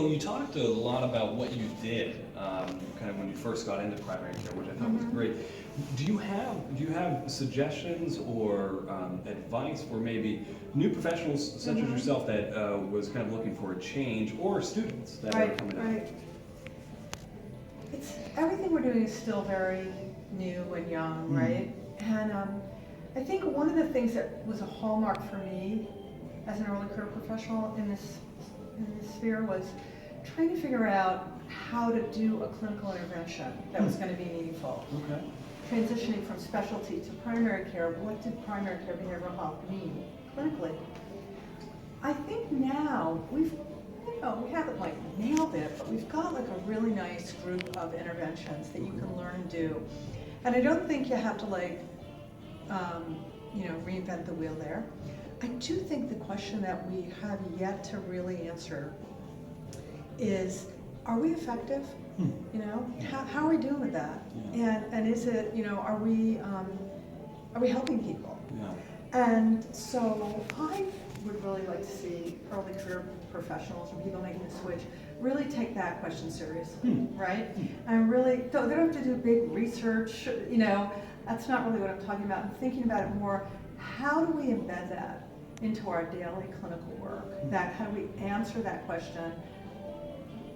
you talked a lot about what you did, kind of when you first got into primary care, which I thought was great. Do you have suggestions or advice for maybe new professionals such as yourself that was kind of looking for a change, or students that are coming up? Right. It's everything we're doing is still very new and young, right? And I think one of the things that was a hallmark for me as an early career professional in this sphere was trying to figure out how to do a clinical intervention that was going to be meaningful. Okay. Transitioning from specialty to primary care, what did primary care behavioral health mean clinically? I think now we haven't like nailed it, but we've got like a really nice group of interventions that you can learn and do. And I don't think you have to like, reinvent the wheel there. I do think the question that we have yet to really answer is, are we effective? How are we doing with that? Yeah. And is it, are we helping people? Yeah. And so I would really like to see early career professionals or people making the switch really take that question seriously, right? And really, they don't have to do big research, that's not really what I'm talking about. I'm thinking about it more, how do we embed that into our daily clinical work? How do we answer that question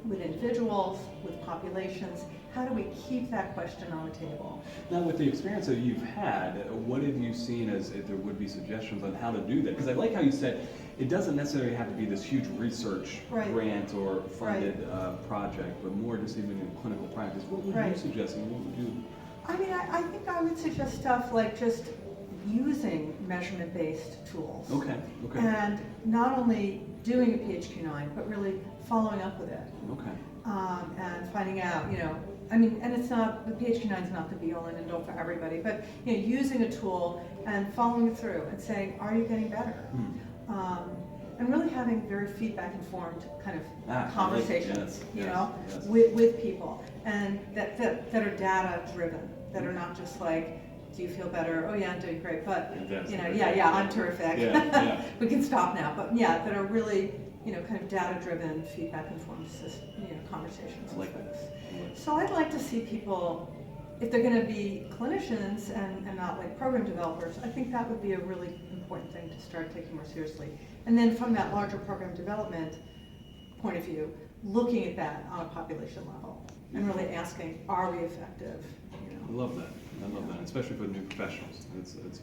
with individuals, with populations? How do we keep that question on the table? Now, with the experience that you've had, what have you seen as if there would be suggestions on how to do that? Because I like how you said it doesn't necessarily have to be this huge research grant or funded project, but more just even in clinical practice. What would you suggest, and what would you? I mean, I think I would suggest stuff like just using measurement-based tools. Okay. And not only doing a PHQ-9, but really following up with it. Okay. And finding out, and it's not, the PHQ-9 is not the be-all and end-all for everybody, but using a tool and following it through and saying, are you getting better? And really having very feedback-informed kind of conversations, with people, and that are data-driven, that are not just like, do you feel better? Oh yeah, I'm doing great, but I'm terrific. We can stop now, but that are really kind of data-driven, feedback-informed, conversations. Like that. So I'd like to see people, if they're going to be clinicians and not like program developers, I think that would be a really important thing to start taking more seriously. And then from that larger program development point of view, looking at that on a population level and really asking, are we effective? I love that. I love that, especially for new professionals. It's